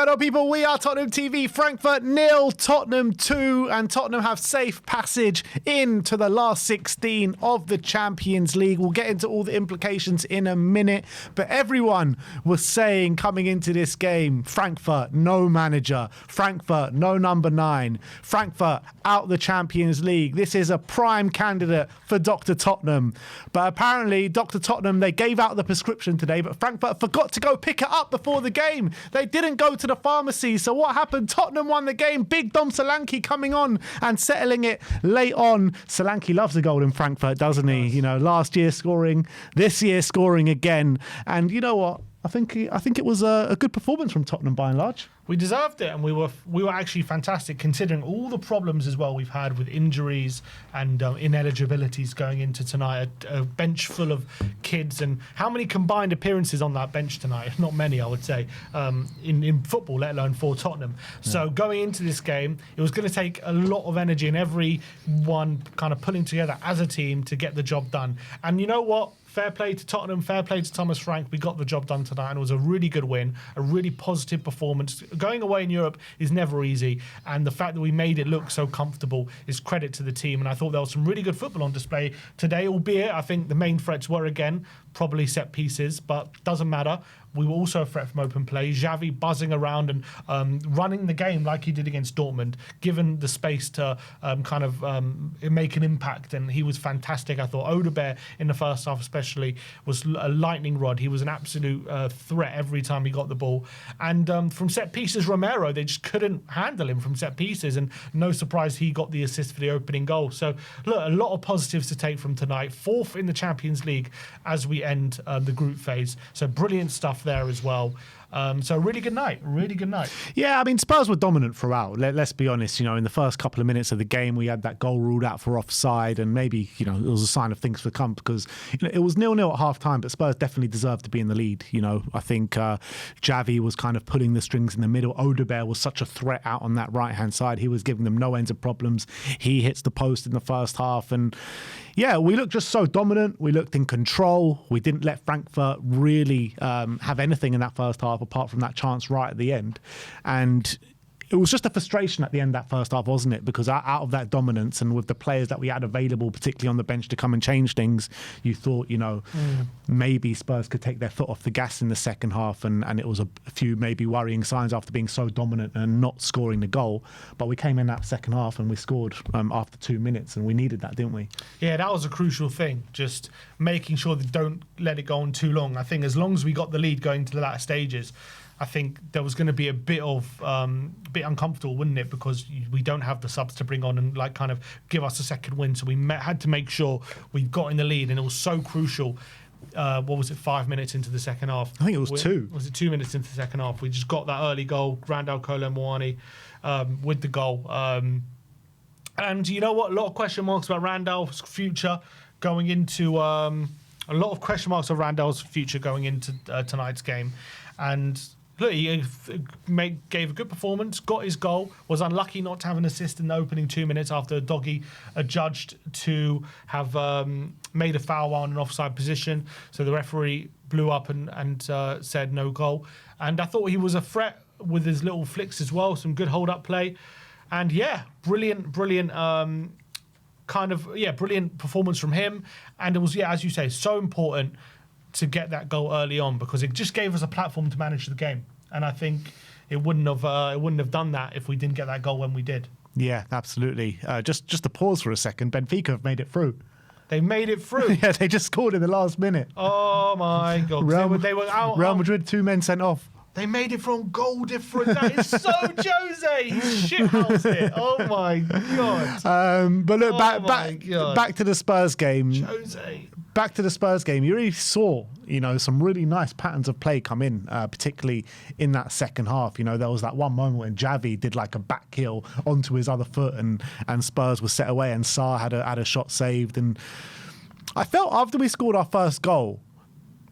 going on, people? We are Tottenham TV. Frankfurt 0, Tottenham 2, and Tottenham have safe passage into the last 16 of the Champions League. We'll get into all the implications in a minute, but everyone was saying coming into this game, Frankfurt, no manager. Frankfurt, no number 9. Frankfurt, out the Champions League. This is a prime candidate for Dr. Tottenham. But apparently, Dr. Tottenham, they gave out the prescription today, but Frankfurt forgot to go pick it up before the game. They didn't go to the pharmacy. So what happened? Tottenham won the game. Big Dom Solanke coming on and settling it late on. Solanke loves a goal in Frankfurt, doesn't he? You know, last year scoring, this year scoring again. And you know what? I think it was a good performance from Tottenham by and large. We deserved it, and we were actually fantastic considering all the problems as well we've had with injuries and ineligibilities going into tonight. A bench full of kids, and how many combined appearances on that bench tonight? Not many, I would say, in football, let alone for Tottenham. So going into this game, it was going to take a lot of energy and everyone kind of pulling together as a team to get the job done. And you know what? Fair play to Tottenham, fair play to Thomas Frank. We got the job done tonight, and it was a really good win, a really positive performance. Going away in Europe is never easy, and the fact that we made it look so comfortable is credit to the team. And I thought there was some really good football on display today, albeit I think the main threats were, again, probably set pieces, but doesn't matter. We were also a threat from open play. Xavi buzzing around and running the game like he did against Dortmund, given the space to make an impact, and he was fantastic. I thought Odegaard in the first half especially was a lightning rod. He was an absolute threat every time he got the ball. And from set pieces, Romero, they just couldn't handle him from set pieces, and no surprise he got the assist for the opening goal. So look, a lot of positives to take from tonight. 4th in the Champions League as we end the group phase. So brilliant stuff there as well. So really good night. Yeah, I mean, Spurs were dominant throughout. Let's be honest, you know, in the first couple of minutes of the game, we had that goal ruled out for offside, and maybe, you know, it was a sign of things to come because, you know, it was 0-0 at half time, but Spurs definitely deserved to be in the lead. You know, I think Xavi was kind of pulling the strings in the middle. Odegaard was such a threat out on that right-hand side. He was giving them no ends of problems. He hits the post in the first half, and yeah, we looked just so dominant. We looked in control. We didn't let Frankfurt really have anything in that first half apart from that chance right at the end. And it was just a frustration at the end of that first half, wasn't it? Because out of that dominance and with the players that we had available, particularly on the bench to come and change things, you thought, you know, maybe Spurs could take their foot off the gas in the second half. And it was a few maybe worrying signs after being so dominant and not scoring the goal. But we came in that second half and we scored after 2 minutes, and we needed that, didn't we? Yeah, that was a crucial thing. Just making sure they don't let it go on too long. I think as long as we got the lead going to the latter stages, I think there was going to be a bit uncomfortable, wouldn't it? Because we don't have the subs to bring on and like kind of give us a second win. So we had to make sure we got in the lead, and it was so crucial. What was it? 5 minutes into the second half? I think it was 2. Was it 2 minutes into the second half? We just got that early goal. Randall Kolo Muani with the goal. And you know what? A lot of question marks about Randall's future going into tonight's game, and. Look, he gave a good performance, got his goal, was unlucky not to have an assist in the opening 2 minutes after Doggy adjudged to have made a foul while in an offside position. So the referee blew up and said no goal. And I thought he was a threat with his little flicks as well, some good hold-up play. And yeah, brilliant performance from him. And it was, yeah, as you say, so important to get that goal early on because it just gave us a platform to manage the game. And I think it wouldn't have done that if we didn't get that goal when we did. Yeah, absolutely. Just to pause for a second, Benfica have made it through. They made it through. Yeah, they just scored in the last minute. Oh my God. They were out. Real Madrid, 2 men sent off. They made it from goal difference. That is so Jose. He shithoused it. Oh my God. But look, back to the Spurs game. Jose. Back to the Spurs game. You really saw, you know, some really nice patterns of play come in, particularly in that second half. You know, there was that one moment when Xavi did like a back heel onto his other foot, and Spurs was set away, and Sarr had a shot saved. And I felt after we scored our first goal,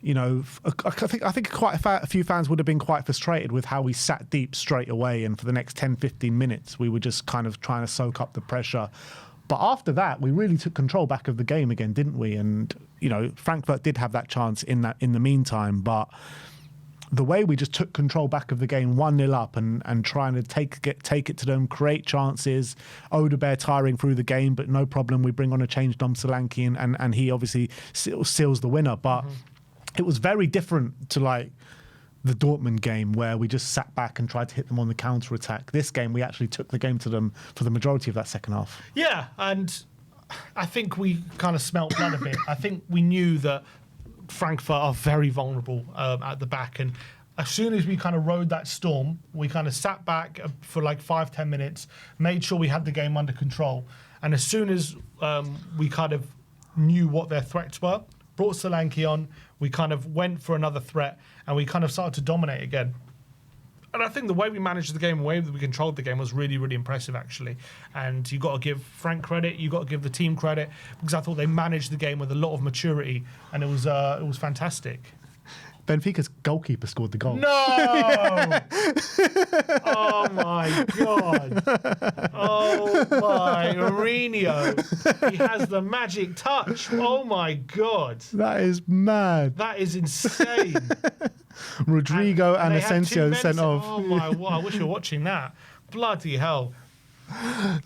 you know, I think quite a few fans would have been quite frustrated with how we sat deep straight away, and for the next 10-15 minutes we were just kind of trying to soak up the pressure. But after that, we really took control back of the game again, didn't we? And, you know, Frankfurt did have that chance in the meantime, but the way we just took control back of the game 1-0 up and trying to take it to them, create chances. Odebear tiring through the game, but no problem. We bring on a change Dom Solanke and he obviously seals the winner. But it was very different to like the Dortmund game where we just sat back and tried to hit them on the counter attack. This game, we actually took the game to them for the majority of that second half. Yeah, and I think we kind of smelt blood a bit. I think we knew that Frankfurt are very vulnerable at the back, and as soon as we kind of rode that storm, we kind of sat back for like 5-10 minutes, made sure we had the game under control, and as soon as we kind of knew what their threats were, brought Solanke on, we kind of went for another threat, and we kind of started to dominate again. And I think the way we managed the game, the way that we controlled the game was really, really impressive, actually. And you've got to give Frank credit, you've got to give the team credit, because I thought they managed the game with a lot of maturity, and it was fantastic. Benfica's goalkeeper scored the goal. No! Oh, my God. Oh, my. Mourinho. He has the magic touch. Oh, my God. That is mad. That is insane. Rodrigo and Asensio sent off. Oh, my. I wish you were watching that. Bloody hell.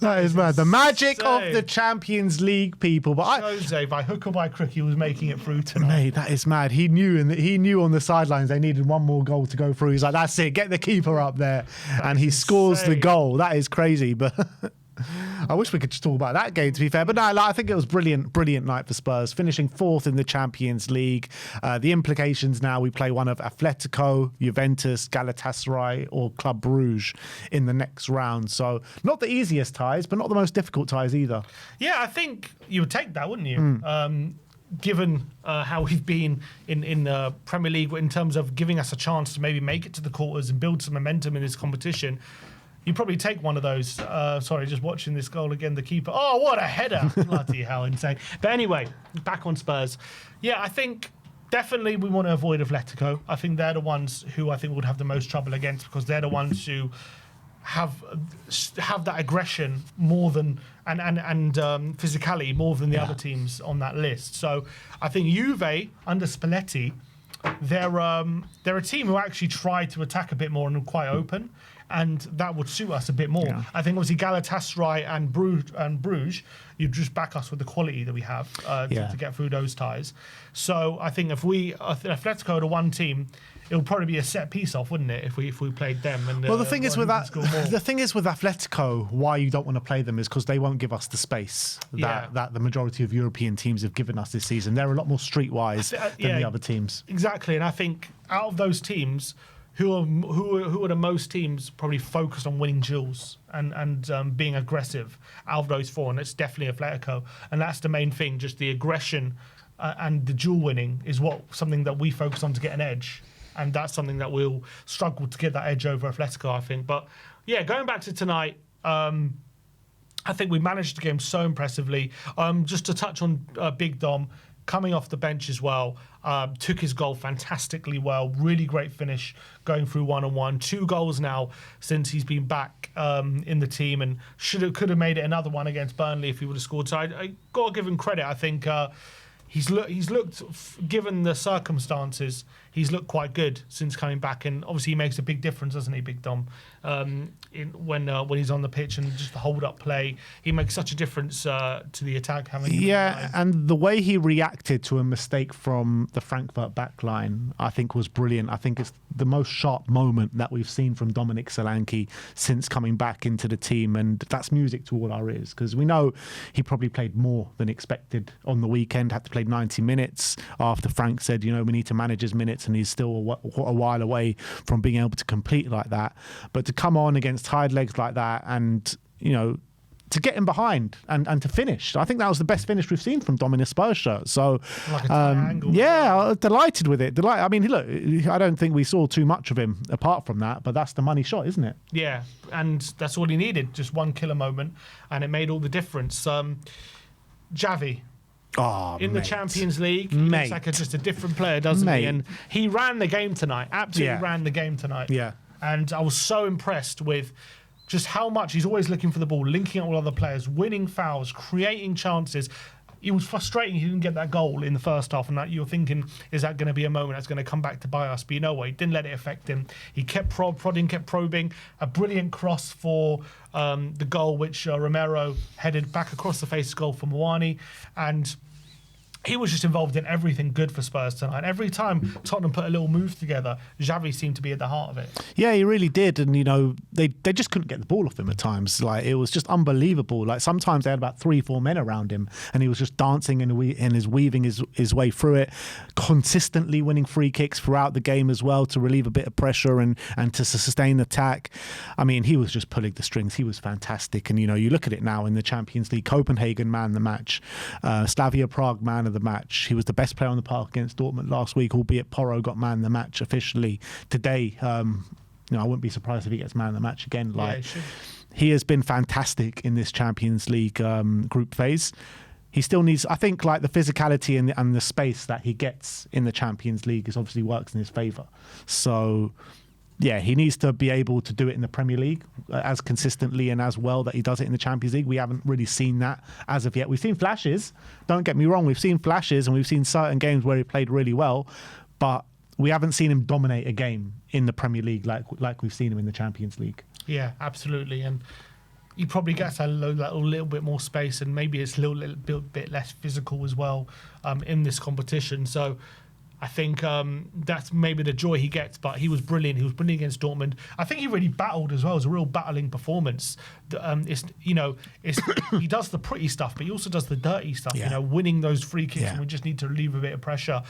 That is mad. The magic insane. of the Champions League, people. But Jose, by hook or by crook, he was making it through tonight. Mate, that is mad. He knew on the sidelines they needed one more goal to go through. He's like, that's it, get the keeper up there. And he scores the goal. That is crazy. But I wish we could just talk about that game, to be fair. But no, I think it was brilliant night for Spurs, finishing 4th in the Champions League. The implications now, we play one of Atletico, Juventus, Galatasaray or Club Bruges in the next round. So not the easiest ties, but not the most difficult ties either. Yeah, I think you would take that, wouldn't you? Given how we've been in the Premier League in terms of giving us a chance to maybe make it to the quarters and build some momentum in this competition, you probably take one of those. Sorry, just watching this goal again, the keeper. Oh, what a header. Bloody hell, insane. But anyway, back on Spurs. Yeah, I think definitely we want to avoid Atletico. I think they're the ones who I think would have the most trouble against, because they're the ones who have that aggression more than and physicality more than the other teams on that list. So I think Juve under Spalletti, they're a team who actually try to attack a bit more and are quite open, and that would suit us a bit more. Yeah. I think obviously Galatasaray and Bruges, you just back us with the quality that we have to get through those ties. So I think if Atletico are the one team, it would probably be a set piece off, wouldn't it, if we played them? And well, the thing is with Atletico, why you don't want to play them is because they won't give us the space that the majority of European teams have given us this season. They're a lot more streetwise than the other teams. Exactly, and I think out of those teams, who are the most teams probably focused on winning duels and being aggressive out of those four, and it's definitely Atletico, and that's the main thing. Just the aggression and the duel winning is something that we focus on to get an edge, and that's something that we'll struggle to get that edge over Atletico, I think. But yeah, going back to tonight, I think we managed the game so impressively. Just to touch on Big Dom, coming off the bench as well, took his goal fantastically well. Really great finish going through 1-on-1. 2 goals now since he's been back in the team, and could have made it another one against Burnley if he would have scored. So I got to give him credit. I think he's looked, given the circumstances, he's looked quite good since coming back, and obviously he makes a big difference, doesn't he, Big Dom? When he's on the pitch and just the hold-up play, he makes such a difference to the attack. And the way he reacted to a mistake from the Frankfurt backline, I think was brilliant. I think it's the most sharp moment that we've seen from Dominic Solanke since coming back into the team, and that's music to all our ears, because we know he probably played more than expected on the weekend, had to play 90 minutes after Frank said, we need to manage his minutes, and he's still a while away from being able to compete like that. But to come on against tired legs like that and, to get him behind and to finish. I think that was the best finish we've seen from Dom in a Spurs shirt. So, like a I was delighted with it. I mean, look, I don't think we saw too much of him apart from that, but that's the money shot, isn't it? Yeah, and that's all he needed, just one killer moment, and it made all the difference. Xavi. The Champions League, he looks like just a different player, doesn't he? And he ran the game tonight, absolutely ran the game tonight. Yeah. And I was so impressed with just how much he's always looking for the ball, linking up with other players, winning fouls, creating chances. it was frustrating he didn't get that goal in the first half, and that you're thinking, is that going to be a moment that's going to come back to bite us? But you know what? He didn't let it affect him. He kept prodding, kept probing. A brilliant cross for the goal, which Romero headed back across the face goal for Moani, and he was just involved in everything good for Spurs tonight. Every time Tottenham put a little move together, Xavi seemed to be at the heart of it. Yeah, he really did. And, you know, they just couldn't get the ball off him at times. Like, it was just unbelievable. Like, sometimes they had about 3-4 men around him and he was just dancing and his weaving his way through it, consistently winning free kicks throughout the game as well to relieve a bit of pressure and to sustain attack. I mean, he was just pulling the strings. He was fantastic. And, you know, you look at it now in the Champions League, Copenhagen man the match, Slavia Prague man of the match. He was the best player on the park against Dortmund last week, albeit Porro got man of the match officially today. You know, I wouldn't be surprised if he gets man of the match again. Like, he has been fantastic in this Champions League group phase. He still needs, I think, like the physicality and the space that he gets in the Champions League is obviously works in his favour. So, yeah, he needs to be able to do it in the Premier League as consistently and as well that he does it in the Champions League. We haven't really seen that as of yet. We've seen flashes. Don't get me wrong. We've seen flashes and we've seen certain games where he played really well, but we haven't seen him dominate a game in the Premier League like we've seen him in the Champions League. Yeah, absolutely. And he probably gets a little bit more space, and maybe it's a little bit less physical as well in this competition. So I think that's maybe the joy he gets, but he was brilliant. He was brilliant against Dortmund. I think he really battled as well. It was a real battling performance. He does the pretty stuff, but he also does the dirty stuff. Yeah. You know, winning those free kicks, and we just need to relieve a bit of pressure.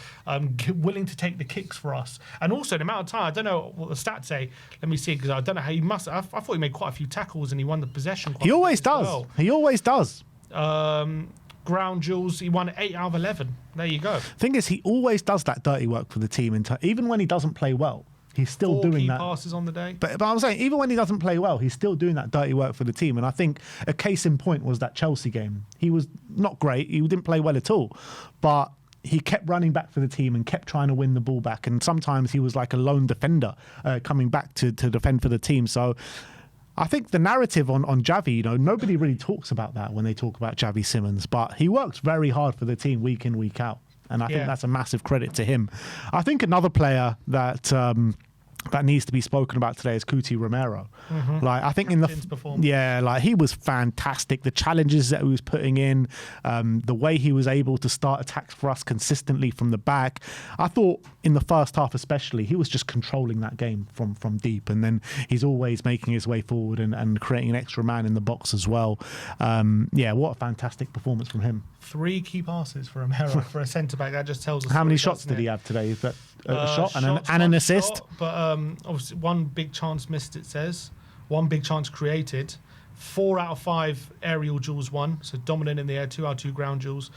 Willing to take the kicks for us, and also the amount of time. I don't know what the stats say. Let me see, because I don't know how he must. I thought he made quite a few tackles and he won the possession. He always does. Well. He always does. Ground duels, he won 8 out of 11. There you go. Thing is, he always does that dirty work for the team. Even when he doesn't play well, he's still 4 doing key that. passes on the day. But I'm saying, even when he doesn't play well, he's still doing that dirty work for the team. And I think a case in point was that Chelsea game. He was not great. He didn't play well at all. But he kept running back for the team and kept trying to win the ball back. And sometimes he was like a lone defender coming back to defend for the team. So I think the narrative on Xavi, you know, nobody really talks about that when they talk about Xavi Simons, but he works very hard for the team week in, week out. And I think that's a massive credit to him. I think another player that needs to be spoken about today is Cuti Romero. Mm-hmm. Like, I think like he was fantastic. The challenges that he was putting in, the way he was able to start attacks for us consistently from the back. I thought in the first half especially, he was just controlling that game from deep, and then he's always making his way forward and creating an extra man in the box as well. What a fantastic performance from him. 3 key passes for Romero for a centre-back. That just tells us. How many shots did he have today? Is that a shot and an assist? Shot, but obviously 1 big chance missed, it says. 1 big chance created. 4 out of 5 aerial duels won. So dominant in the air, 2 out of 2 ground duels.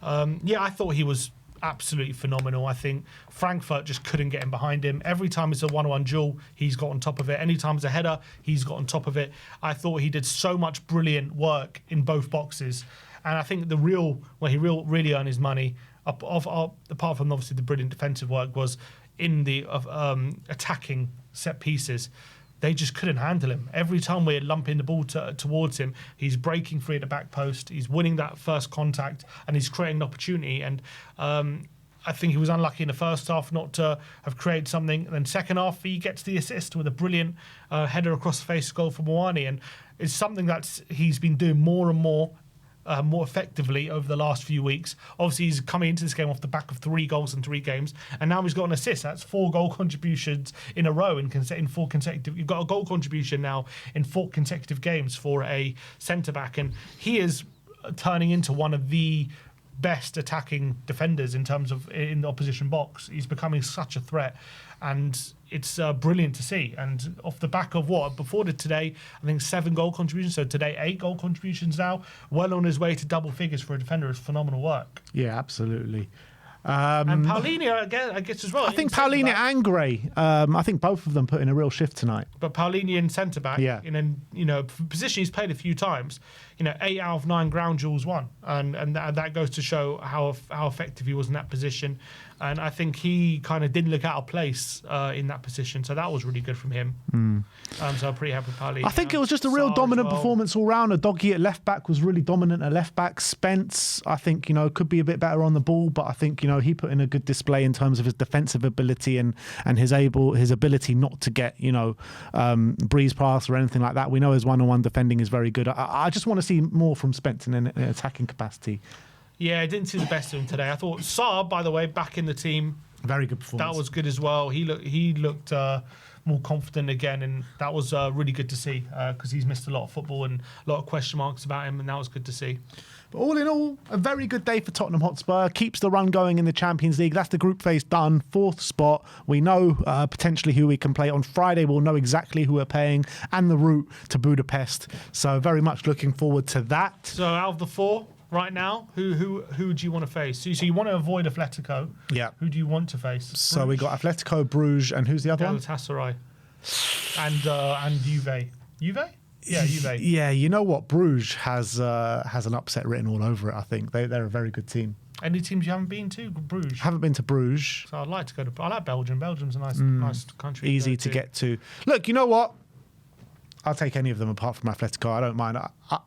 I thought he was absolutely phenomenal. I think Frankfurt just couldn't get in behind him. Every time it's a 1-on-1 duel, he's got on top of it. Anytime it's a header, he's got on top of it. I thought he did so much brilliant work in both boxes. And I think he really earned his money, apart from obviously the brilliant defensive work, was in the attacking set pieces. They just couldn't handle him. Every time we're lumping the ball towards him, he's breaking free at the back post, he's winning that first contact, and he's creating an opportunity. And I think he was unlucky in the first half not to have created something. And then second half, he gets the assist with a brilliant header across the face goal for Moani. And it's something that he's been doing more and more effectively over the last few weeks. Obviously, he's coming into this game off the back of 3 goals in 3 games, and now he's got an assist. That's 4 goal contributions in a row in 4 consecutive. You've got a goal contribution now in 4 consecutive games for a centre-back, and he is turning into one of the best attacking defenders in terms of in the opposition box. He's becoming such a threat, and it's brilliant to see. And off the back of before today, I think 7 goal contributions. So today 8 goal contributions now. Well on his way to double figures for a defender is phenomenal work. Yeah, absolutely. And Paulinho, I guess as well. I think Paulinho and Gray. I think both of them put in a real shift tonight. But Paulinho in centre back, in a position he's played a few times. 8 out of 9 ground duels won, and that goes to show how effective he was in that position. And I think he kind of didn't look out of place in that position, so that was really good from him. So I'm pretty happy with Paulinho. I think it was just a real dominant performance all round. Doggy at left back was really dominant at left back. Spence, I think, could be a bit better on the ball, but I think, he put in a good display in terms of his defensive ability and his ability not to get, breeze past or anything like that. We know his one-on-one defending is very good. I just want to see more from Spence in an attacking capacity. Yeah, I didn't see the best of him today. I thought Saab, by the way, back in the team. Very good performance. That was good as well. He looked more confident again, and that was really good to see because he's missed a lot of football and a lot of question marks about him, and that was good to see. But all in all, a very good day for Tottenham Hotspur. Keeps the run going in the Champions League. That's the group phase done. 4th spot. We know potentially who we can play. On Friday, we'll know exactly who we're playing and the route to Budapest. So very much looking forward to that. So out of the 4 right now, who do you want to face? So you want to avoid Atletico. Yeah. Who do you want to face? So Bruges. We got Atletico, Bruges, and who's the other one? Galatasaray. And Juve. Juve? Yeah, Juve. Yeah, you know what? Bruges has an upset written all over it, I think. They're a very good team. Any teams you haven't been to? Bruges? Haven't been to Bruges. So I'd like to go to... I like Belgium. Belgium's a nice country. Easy to get to. Look, you know what? I'll take any of them apart from Atletico. I don't mind.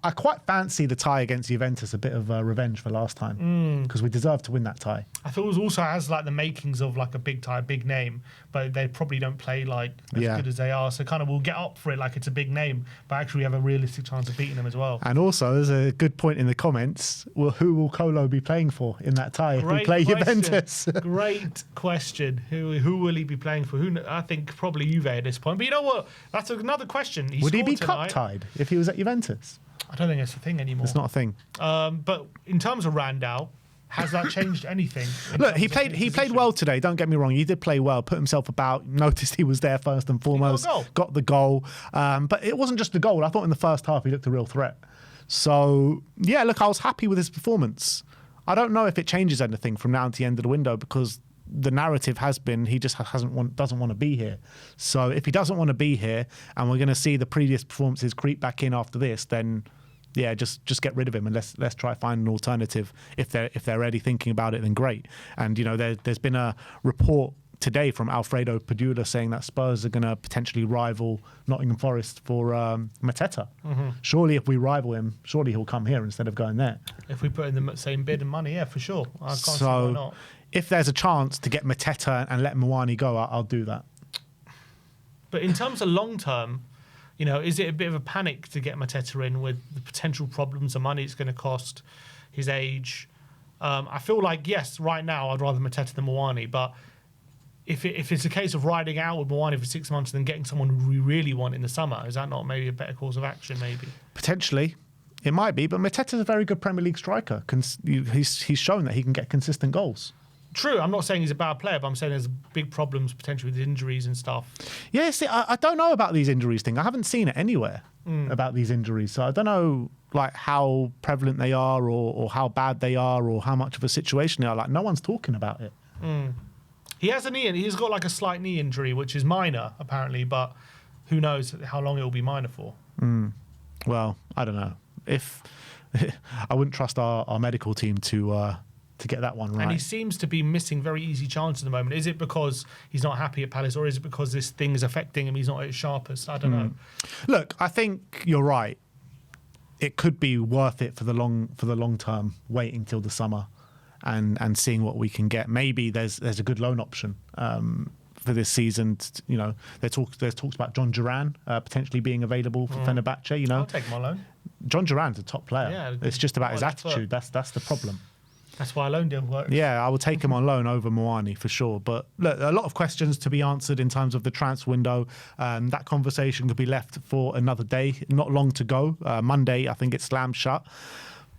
I quite fancy the tie against Juventus, a bit of revenge for last time, because we deserve to win that tie. I thought it also has like the makings of like a big tie, big name, but they probably don't play like as good as they are. So kind of we'll get up for it like it's a big name, but actually we have a realistic chance of beating them as well. And also, there's a good point in the comments. Well, who will Colo be playing for in that tie if we play Juventus? Great question. Who will he be playing for? I think probably Juve at this point. But you know what? That's another question. Would he be cup tied if he was at Juventus? I don't think it's a thing anymore. It's not a thing. But in terms of Randall, has that changed anything? Look, he played well today. Don't get me wrong. He did play well. Put himself about. Noticed he was there first and foremost. Got the goal. But it wasn't just the goal. I thought in the first half he looked a real threat. So yeah, look, I was happy with his performance. I don't know if it changes anything from now to the end of the window because the narrative has been he just doesn't want to be here. So if he doesn't want to be here, and we're going to see the previous performances creep back in after this, then yeah, just get rid of him and let's try find an alternative. If they're already thinking about it, then great. And there's been a report today from Alfredo Padula saying that Spurs are going to potentially rival Nottingham Forest for Mateta. Surely if we rival him, surely he'll come here instead of going there. If we put in the same bid and money, yeah, for sure. I can't see why not. If there's a chance to get Mateta and let Mwani go, I'll do that. But in terms of long term, is it a bit of a panic to get Mateta in with the potential problems, the money it's going to cost, his age? I feel like, yes, right now I'd rather Mateta than Mwani, but if it's a case of riding out with Mwani for 6 months and then getting someone who we really want in the summer, is that not maybe a better course of action, maybe? Potentially. It might be, but Mateta's a very good Premier League striker. He's shown that he can get consistent goals. True, I'm not saying he's a bad player, but I'm saying there's big problems potentially with injuries and stuff. Yeah, see, I don't know about these injuries thing. I haven't seen it anywhere about these injuries, so I don't know like how prevalent they are or how bad they are or how much of a situation they are. Like no one's talking about it. He has a knee, and he's got like a slight knee injury, which is minor apparently, but who knows how long it will be minor for. Well, I don't know. If I wouldn't trust our medical team to get that one right. And he seems to be missing very easy chances at the moment. Is it because he's not happy at Palace, or is it because this thing is affecting him? He's not at his sharpest. I don't know. Look, I think you're right. It could be worth it for the long term, waiting till the summer, and seeing what we can get. Maybe there's a good loan option for this season. There's talks about John Duran potentially being available for Fenerbahce. I'll take him on loan. John Duran's a top player. Yeah, it's just about his attitude. That's the problem. That's why a loan deal works. Yeah, I will take him on loan over Mwani for sure. But look, a lot of questions to be answered in terms of the transfer window. That conversation could be left for another day. Not long to go. Monday, I think it's slammed shut.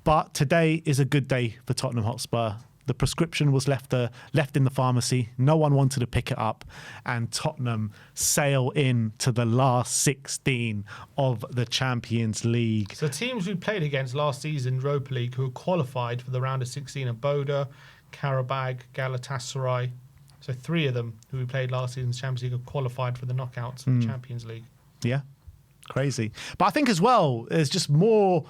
But today is a good day for Tottenham Hotspur. The prescription was left in the pharmacy. No one wanted to pick it up. And Tottenham sail in to the last 16 of the Champions League. So teams we played against last season, Europa League, who qualified for the round of 16 are Boda, Karabag, Galatasaray. So 3 of them who we played last season's Champions League have qualified for the knockouts of the Champions League. Yeah, crazy. But I think as well, there's just more.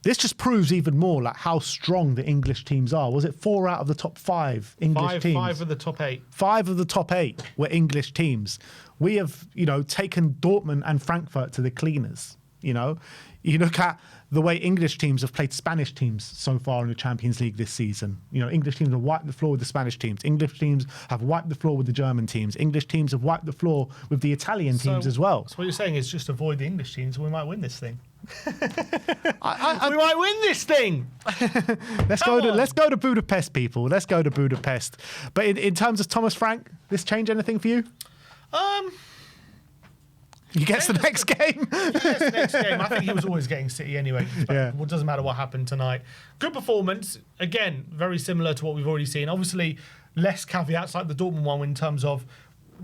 This just proves even more like how strong the English teams are. Was it 4 out of the top 5 English teams? 5 of the top 8. 5 of the top 8 were English teams. We have, taken Dortmund and Frankfurt to the cleaners. You look at the way English teams have played Spanish teams so far in the Champions League this season. English teams have wiped the floor with the Spanish teams. English teams have wiped the floor with the German teams. English teams have wiped the floor with the Italian teams as well. So what you're saying is just avoid the English teams and we might win this thing. We might win this thing. Let's go to Budapest, people. Let's go to Budapest. But in terms of Thomas Frank, this change anything for you? He gets the next game. The next game. I think he was always getting City anyway. Yeah. It doesn't matter what happened tonight. Good performance. Again, very similar to what we've already seen. Obviously, less caveats like the Dortmund one in terms of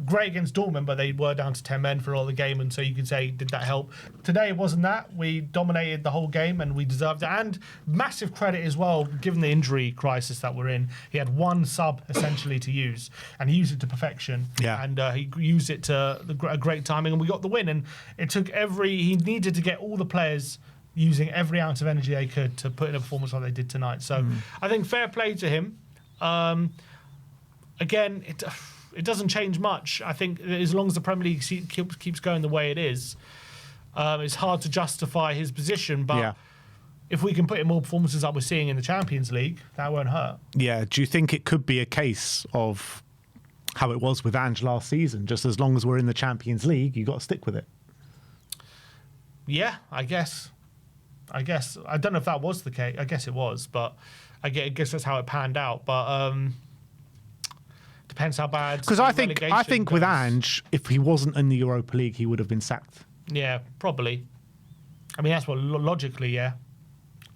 great against Dortmund, but they were down to 10 men for all the game, and so you could say, did that help? Today, it wasn't that. We dominated the whole game, and we deserved it. And massive credit as well, given the injury crisis that we're in. He had 1 sub, essentially, to use, and he used it to perfection. Yeah. And he used it to a great timing, and we got the win. And it took he needed to get all the players using every ounce of energy they could to put in a performance like they did tonight. So I think fair play to him. Again, it doesn't change much. I think as long as the Premier League keeps going the way it is, it's hard to justify his position. But if we can put in more performances like we're seeing in the Champions League, that won't hurt. Yeah. Do you think it could be a case of how it was with Ange last season? Just as long as we're in the Champions League, you've got to stick with it. Yeah, I guess. I don't know if that was the case. I guess it was, but I guess that's how it panned out. But depends how bad. Because I think with Ange, if he wasn't in the Europa League, he would have been sacked. Yeah, probably. I mean, that's what logically, yeah.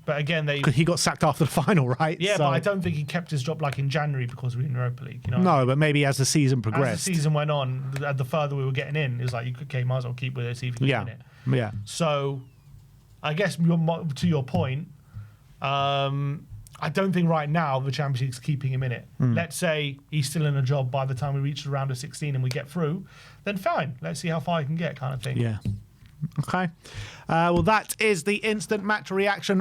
But again, because he got sacked after the final, right? Yeah, but I don't think he kept his job like in January because we're in Europa League. No, but maybe as the season progressed, as the season went on, the further we were getting in, it was like, okay, might as well keep with it, see if you can win it. Yeah. So, I guess to your point, I don't think right now the Champions League's keeping him in it. Let's say he's still in a job by the time we reach the round of 16 and we get through, then fine. Let's see how far he can get, kind of thing. Yeah. Okay. Well, that is the instant match reaction.